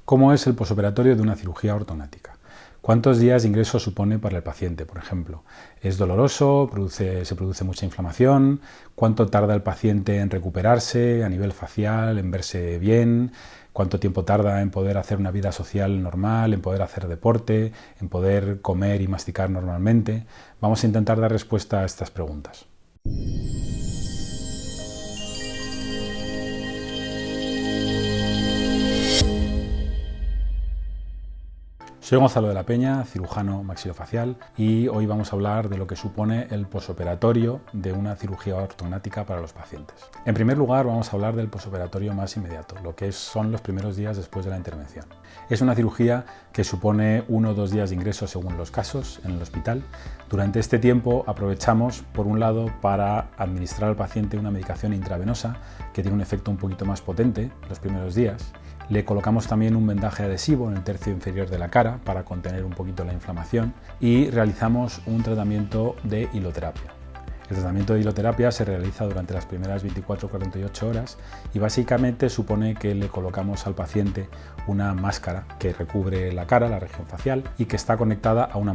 ¿Cómo es el posoperatorio de una cirugía ortognática? ¿Cuántos días de ingreso supone para el paciente, por ejemplo? ¿Es doloroso? ¿Se produce mucha inflamación? ¿Cuánto tarda el paciente en recuperarse a nivel facial, en verse bien? ¿Cuánto tiempo tarda en poder hacer una vida social normal, en poder hacer deporte, en poder comer y masticar normalmente? Vamos a intentar dar respuesta a estas preguntas. Soy Gonzalo de la Peña, cirujano maxilofacial, y hoy vamos a hablar de lo que supone el posoperatorio de una cirugía ortognática para los pacientes. En primer lugar, vamos a hablar del posoperatorio más inmediato, lo que son los primeros días después de la intervención. Es una cirugía que supone 1 o 2 días de ingreso según los casos en el hospital. Durante este tiempo aprovechamos, por un lado, para administrar al paciente una medicación intravenosa que tiene un efecto un poquito más potente los primeros días. Le colocamos también un vendaje adhesivo en el tercio inferior de la cara para contener un poquito la inflamación y realizamos un tratamiento de hiloterapia. El tratamiento de hiloterapia se realiza durante las primeras 24-48 horas y básicamente supone que le colocamos al paciente una máscara que recubre la cara, la región facial, y que está conectada a una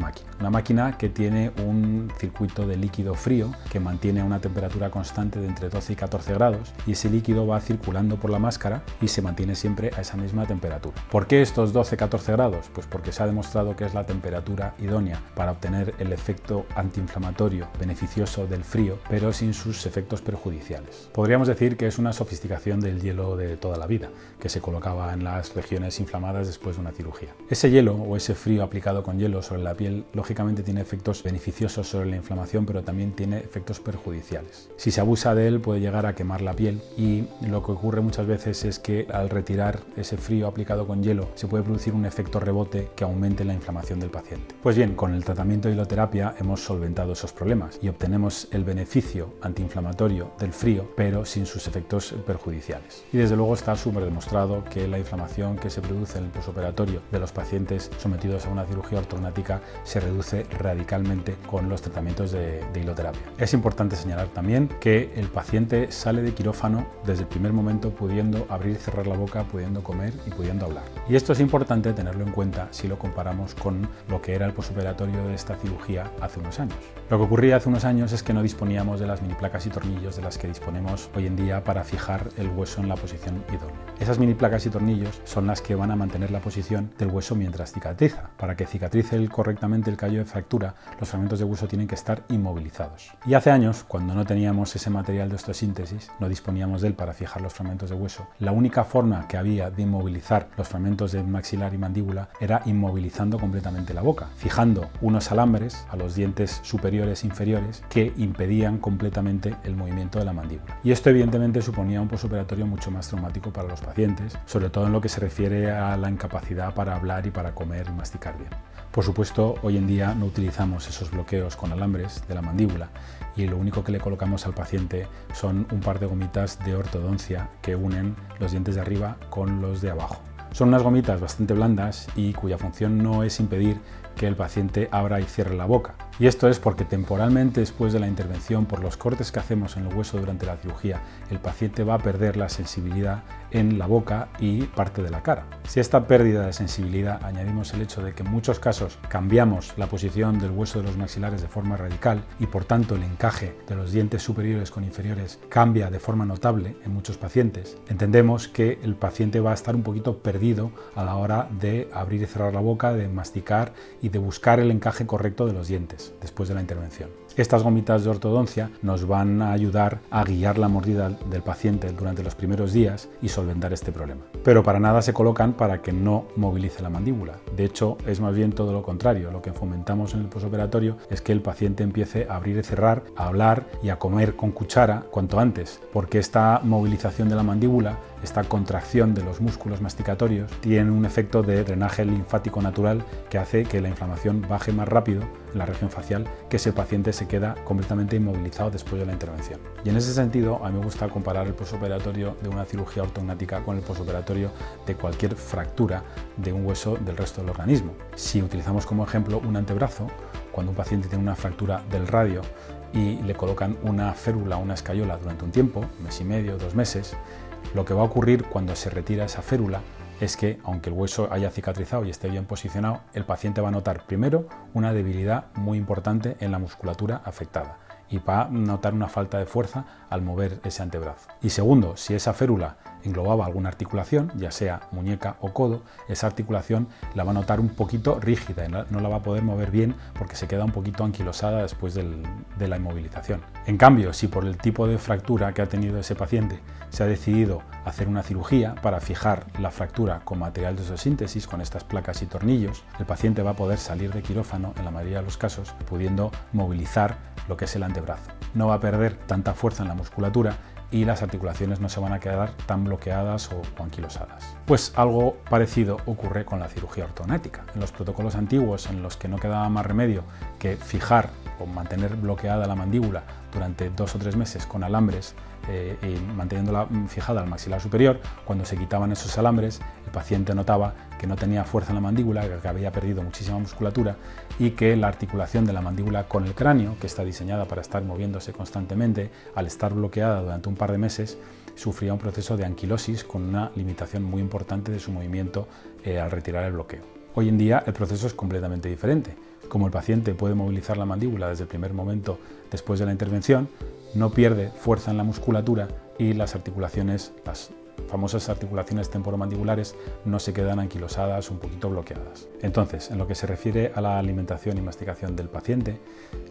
máquina que tiene un circuito de líquido frío que mantiene una temperatura constante de entre 12 y 14 grados, y ese líquido va circulando por la máscara y se mantiene siempre a esa misma temperatura. ¿Por qué estos 12-14 grados? Pues porque se ha demostrado que es la temperatura idónea para obtener el efecto antiinflamatorio beneficioso del frío, pero sin sus efectos perjudiciales. Podríamos decir que es una sofisticación del hielo de toda la vida, que se colocaba en las regiones inflamadas después de una cirugía. Ese hielo o ese frío aplicado con hielo sobre la piel, lógicamente tiene efectos beneficiosos sobre la inflamación, pero también tiene efectos perjudiciales. Si se abusa de él, puede llegar a quemar la piel, y lo que ocurre muchas veces es que al retirar ese frío aplicado con hielo, se puede producir un efecto rebote que aumente la inflamación del paciente. Pues bien, con el tratamiento de hiloterapia hemos solventado esos problemas y obtenemos el beneficio antiinflamatorio del frío, pero sin sus efectos perjudiciales. Y desde luego está súper demostrado que la inflamación que se produce en el posoperatorio de los pacientes sometidos a una cirugía ortognática se reduce radicalmente con los tratamientos de hiloterapia. Es importante señalar también que el paciente sale de quirófano desde el primer momento pudiendo abrir y cerrar la boca, pudiendo comer y pudiendo hablar. Y esto es importante tenerlo en cuenta si lo comparamos con lo que era el posoperatorio de esta cirugía hace unos años. Lo que ocurría hace unos años es que no disponíamos de las mini placas y tornillos de las que disponemos hoy en día para fijar el hueso en la posición idónea. Esas mini placas y tornillos son las que van a mantener la posición del hueso mientras cicatriza. Para que cicatrice correctamente el callo de fractura, los fragmentos de hueso tienen que estar inmovilizados. Y hace años, cuando no teníamos ese material de osteosíntesis, no disponíamos de él para fijar los fragmentos de hueso, la única forma que había de inmovilizar los fragmentos de maxilar y mandíbula era inmovilizando completamente la boca, fijando unos alambres a los dientes superiores e inferiores que impedían completamente el movimiento de la mandíbula. Y esto evidentemente suponía un posoperatorio mucho más traumático para los pacientes, sobre todo en lo que se refiere a la incapacidad para hablar y para comer y masticar bien. Por supuesto, hoy en día no utilizamos esos bloqueos con alambres de la mandíbula, y lo único que le colocamos al paciente son un par de gomitas de ortodoncia que unen los dientes de arriba con los de abajo. Son unas gomitas bastante blandas y cuya función no es impedir que el paciente abra y cierre la boca. Y esto es porque temporalmente después de la intervención, por los cortes que hacemos en el hueso durante la cirugía, el paciente va a perder la sensibilidad en la boca y parte de la cara. Si a esta pérdida de sensibilidad añadimos el hecho de que en muchos casos cambiamos la posición del hueso de los maxilares de forma radical y por tanto el encaje de los dientes superiores con inferiores cambia de forma notable en muchos pacientes, entendemos que el paciente va a estar un poquito perdido a la hora de abrir y cerrar la boca, de masticar y de buscar el encaje correcto de los dientes después de la intervención. Estas gomitas de ortodoncia nos van a ayudar a guiar la mordida del paciente durante los primeros días y solventar este problema. Pero para nada se colocan para que no movilice la mandíbula. De hecho, es más bien todo lo contrario. Lo que fomentamos en el posoperatorio es que el paciente empiece a abrir y cerrar, a hablar y a comer con cuchara cuanto antes, porque esta movilización de la mandíbula, esta contracción de los músculos masticatorios, tiene un efecto de drenaje linfático natural que hace que la inflamación baje más rápido en la región facial, que ese paciente se queda completamente inmovilizado después de la intervención. Y en ese sentido, a mí me gusta comparar el posoperatorio de una cirugía ortognática con el posoperatorio de cualquier fractura de un hueso del resto del organismo. Si utilizamos como ejemplo un antebrazo, cuando un paciente tiene una fractura del radio y le colocan una férula, una escayola durante un tiempo, mes y medio, 2 meses, lo que va a ocurrir cuando se retira esa férula es que, aunque el hueso haya cicatrizado y esté bien posicionado, el paciente va a notar primero una debilidad muy importante en la musculatura afectada y va a notar una falta de fuerza al mover ese antebrazo. Y segundo, si esa férula englobaba alguna articulación, ya sea muñeca o codo, esa articulación la va a notar un poquito rígida y no la va a poder mover bien porque se queda un poquito anquilosada después de la inmovilización. En cambio, si por el tipo de fractura que ha tenido ese paciente se ha decidido hacer una cirugía para fijar la fractura con material de osteosíntesis, con estas placas y tornillos, el paciente va a poder salir de quirófano en la mayoría de los casos, pudiendo movilizar lo que es el antebrazo. No va a perder tanta fuerza en la musculatura y las articulaciones no se van a quedar tan bloqueadas o anquilosadas. Pues algo parecido ocurre con la cirugía ortognática. En los protocolos antiguos, en los que no quedaba más remedio que fijar o mantener bloqueada la mandíbula durante 2 o 3 meses con alambres y manteniéndola fijada al maxilar superior, cuando se quitaban esos alambres, el paciente notaba que no tenía fuerza en la mandíbula, que había perdido muchísima musculatura y que la articulación de la mandíbula con el cráneo, que está diseñada para estar moviéndose constantemente, al estar bloqueada durante un par de meses, sufría un proceso de anquilosis con una limitación muy importante de su movimiento al retirar el bloqueo. Hoy en día el proceso es completamente diferente. Como el paciente puede movilizar la mandíbula desde el primer momento después de la intervención, no pierde fuerza en la musculatura y las articulaciones, las famosas articulaciones temporomandibulares, no se quedan anquilosadas, un poquito bloqueadas. Entonces, en lo que se refiere a la alimentación y masticación del paciente,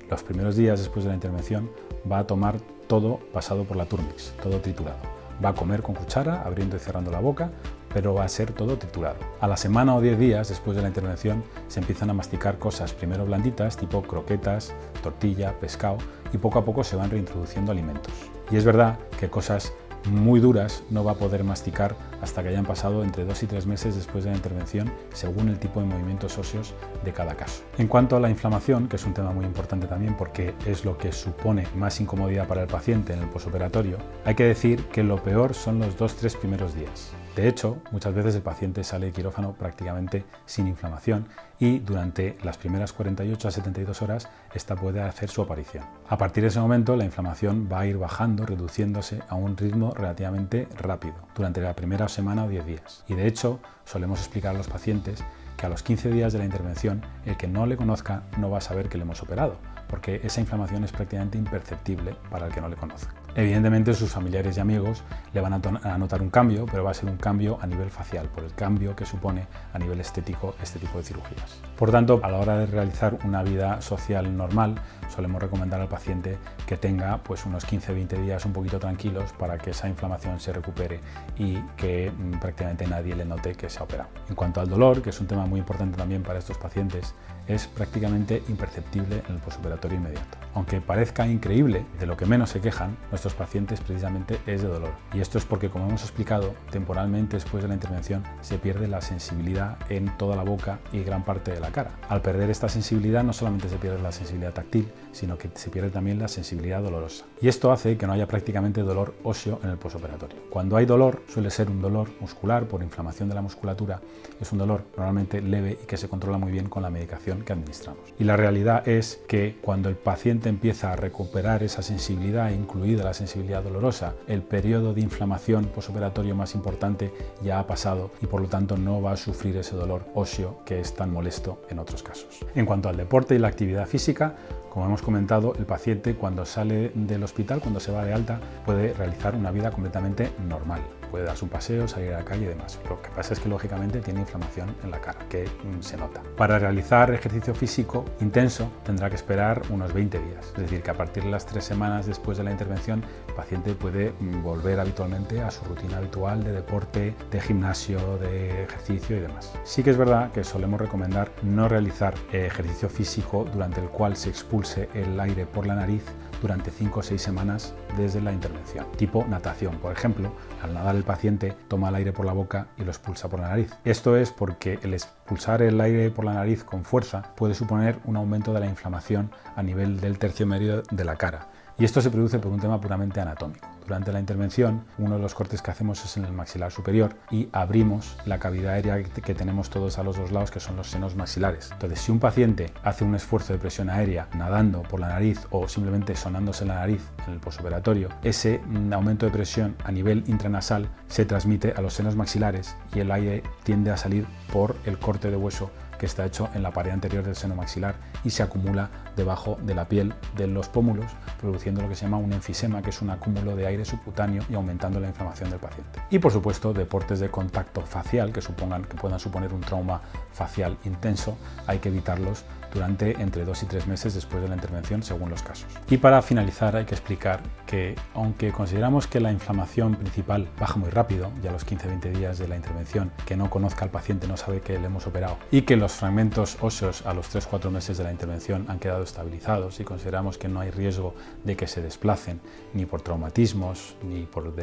los primeros días después de la intervención va a tomar todo pasado por la Turmix, todo triturado. Va a comer con cuchara, abriendo y cerrando la boca, pero va a ser todo triturado. A la semana o 10 días después de la intervención se empiezan a masticar cosas primero blanditas, tipo croquetas, tortilla, pescado, y poco a poco se van reintroduciendo alimentos. Y es verdad que cosas muy duras no va a poder masticar hasta que hayan pasado entre 2 y 3 meses después de la intervención, según el tipo de movimientos óseos de cada caso. En cuanto a la inflamación, que es un tema muy importante también porque es lo que supone más incomodidad para el paciente en el posoperatorio, hay que decir que lo peor son los 2-3 primeros días. De hecho, muchas veces el paciente sale de quirófano prácticamente sin inflamación y durante las primeras 48 a 72 horas esta puede hacer su aparición. A partir de ese momento la inflamación va a ir bajando, reduciéndose a un ritmo relativamente rápido durante la primera semana o 10 días. Y de hecho, solemos explicar a los pacientes que a los 15 días de la intervención el que no le conozca no va a saber que le hemos operado, porque esa inflamación es prácticamente imperceptible para el que no le conozca. Evidentemente sus familiares y amigos le van a notar un cambio, pero va a ser un cambio a nivel facial, por el cambio que supone a nivel estético este tipo de cirugías. Por tanto, a la hora de realizar una vida social normal, solemos recomendar al paciente que tenga pues unos 15-20 días un poquito tranquilos para que esa inflamación se recupere y que prácticamente nadie le note que se ha operado. En cuanto al dolor, que es un tema muy importante también para estos pacientes, es prácticamente imperceptible en el posoperatorio inmediato. Aunque parezca increíble, de lo que menos se quejan nuestros pacientes precisamente es de dolor. Y esto es porque, como hemos explicado, temporalmente después de la intervención se pierde la sensibilidad en toda la boca y gran parte de la cara. Al perder esta sensibilidad no solamente se pierde la sensibilidad táctil, sino que se pierde también la sensibilidad dolorosa. Y esto hace que no haya prácticamente dolor óseo en el posoperatorio. Cuando hay dolor, suele ser un dolor muscular por inflamación de la musculatura. Es un dolor normalmente leve y que se controla muy bien con la medicación que administramos. Y la realidad es que cuando el paciente empieza a recuperar esa sensibilidad, incluida la sensibilidad dolorosa, el periodo de inflamación posoperatorio más importante ya ha pasado y por lo tanto no va a sufrir ese dolor óseo que es tan molesto en otros casos. En cuanto al deporte y la actividad física, como hemos comentado, el paciente cuando sale del hospital, cuando se va de alta, puede realizar una vida completamente normal. Puede darse un paseo, salir a la calle y demás. Lo que pasa es que lógicamente tiene inflamación en la cara, que se nota. Para realizar ejercicio físico intenso tendrá que esperar unos 20 días. Es decir, que a partir de las 3 semanas después de la intervención, el paciente puede volver habitualmente a su rutina habitual de deporte, de gimnasio, de ejercicio y demás. Sí que es verdad que solemos recomendar no realizar ejercicio físico durante el cual se expulse el aire por la nariz durante 5 o 6 semanas desde la intervención, tipo natación. Por ejemplo, al nadar el paciente toma el aire por la boca y lo expulsa por la nariz. Esto es porque el expulsar el aire por la nariz con fuerza puede suponer un aumento de la inflamación a nivel del tercio medio de la cara. Y esto se produce por un tema puramente anatómico. durante la intervención, uno de los cortes que hacemos es en el maxilar superior y abrimos la cavidad aérea que tenemos todos a los dos lados, que son los senos maxilares. Entonces, si un paciente hace un esfuerzo de presión aérea nadando por la nariz o simplemente sonándose la nariz en el posoperatorio, ese aumento de presión a nivel intranasal se transmite a los senos maxilares y el aire tiende a salir por el corte de hueso que está hecho en la pared anterior del seno maxilar y se acumula debajo de la piel de los pómulos, produciendo lo que se llama un enfisema, que es un acúmulo de aire subcutáneo y aumentando la inflamación del paciente. Y por supuesto, deportes de contacto facial que puedan suponer un trauma facial intenso, hay que evitarlos durante entre 2 y 3 meses después de la intervención, según los casos. Y para finalizar, hay que explicar que, aunque consideramos que la inflamación principal baja muy rápido, ya a los 15-20 días de la intervención, que no conozca al paciente, no sabe que le hemos operado, y que los fragmentos óseos a los 3-4 meses de la intervención han quedado estabilizados y consideramos que no hay riesgo de que se desplacen ni por traumatismos, ni por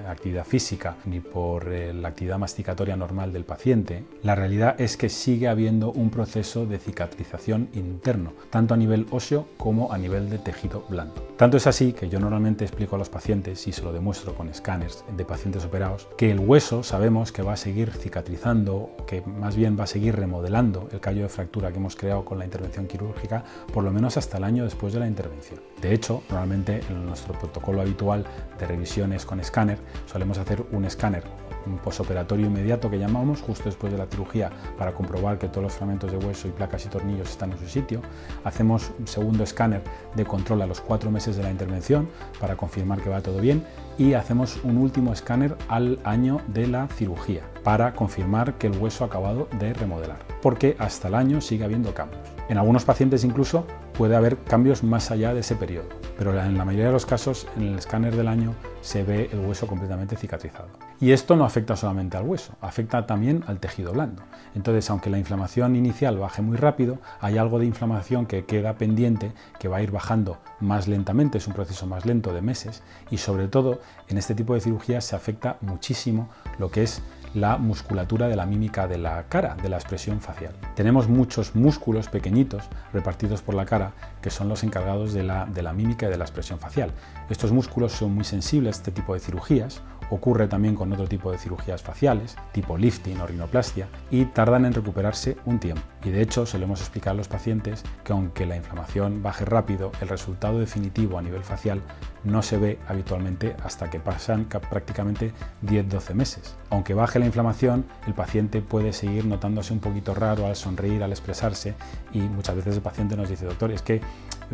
actividad física, ni por la actividad masticatoria normal del paciente, la realidad es que sigue habiendo un proceso de cicatrización interno, tanto a nivel óseo como a nivel de tejido blando. Tanto es así que yo normalmente explico a los pacientes, y se lo demuestro con escáneres de pacientes operados, que el hueso sabemos que va a seguir cicatrizando, que más bien va a seguir remodelando el callo de fractura que hemos creado con la intervención quirúrgica, por lo menos hasta el año después de la intervención. De hecho, normalmente en nuestro protocolo habitual de revisiones con escáner, solemos hacer un escáner, un posoperatorio inmediato que llamamos, justo después de la cirugía, para comprobar que todos los fragmentos de hueso y placas y tornillos están en su sitio. Hacemos un segundo escáner de control a los 4 meses de la intervención para confirmar que va todo bien, y hacemos un último escáner al año de la cirugía para confirmar que el hueso ha acabado de remodelar, porque hasta el año sigue habiendo cambios. En algunos pacientes incluso puede haber cambios más allá de ese periodo, pero en la mayoría de los casos en el escáner del año se ve el hueso completamente cicatrizado. Y esto no afecta solamente al hueso, afecta también al tejido blando. Entonces, aunque la inflamación inicial baje muy rápido, hay algo de inflamación que queda pendiente, que va a ir bajando más lentamente, es un proceso más lento de meses, y sobre todo en este tipo de cirugías se afecta muchísimo lo que es la musculatura de la mímica de la cara, de la expresión facial. Tenemos muchos músculos pequeñitos repartidos por la cara que son los encargados de la mímica y de la expresión facial. Estos músculos son muy sensibles a este tipo de cirugías. Ocurre también con otro tipo de cirugías faciales, tipo lifting o rinoplastia, y tardan en recuperarse un tiempo. Y de hecho solemos explicar a los pacientes que aunque la inflamación baje rápido, el resultado definitivo a nivel facial no se ve habitualmente hasta que pasan prácticamente 10-12 meses. Aunque baje la inflamación, el paciente puede seguir notándose un poquito raro al sonreír, al expresarse, y muchas veces el paciente nos dice: doctor, es que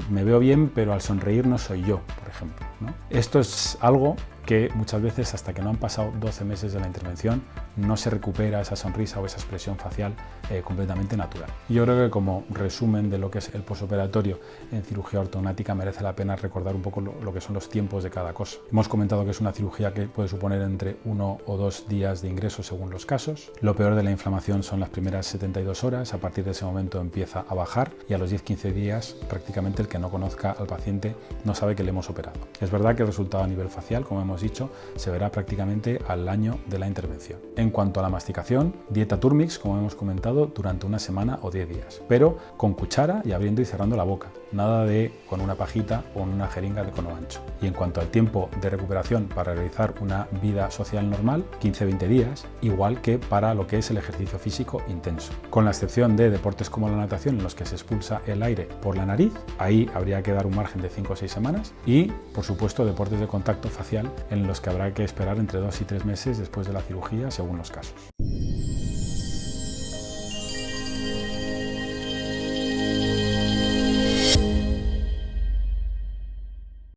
me veo bien, pero al sonreír no soy yo, por ejemplo, ¿no? Esto es algo que muchas veces, hasta que no han pasado 12 meses de la intervención, no se recupera esa sonrisa o esa expresión facial completamente natural. Yo creo que, como resumen de lo que es el posoperatorio en cirugía ortognática, merece la pena recordar un poco lo que son los tiempos de cada cosa. Hemos comentado que es una cirugía que puede suponer entre 1 o 2 días de ingreso según los casos. Lo peor de la inflamación son las primeras 72 horas, a partir de ese momento empieza a bajar, y a los 10-15 días prácticamente el que no conozca al paciente no sabe que le hemos operado. Es verdad que el resultado a nivel facial, como hemos dicho, se verá prácticamente al año de la intervención. En cuanto a la masticación, dieta Turmix, como hemos comentado, durante una semana o 10 días, pero con cuchara y abriendo y cerrando la boca, nada de con una pajita o una jeringa de cono ancho. Y en cuanto al tiempo de recuperación para realizar una vida social normal, 15-20 días, igual que para lo que es el ejercicio físico intenso. Con la excepción de deportes como la natación, en los que se expulsa el aire por la nariz, ahí habría que dar un margen de 5 o 6 semanas, y por supuesto deportes de contacto facial, en los que habrá que esperar entre 2 y 3 meses después de la cirugía según los casos.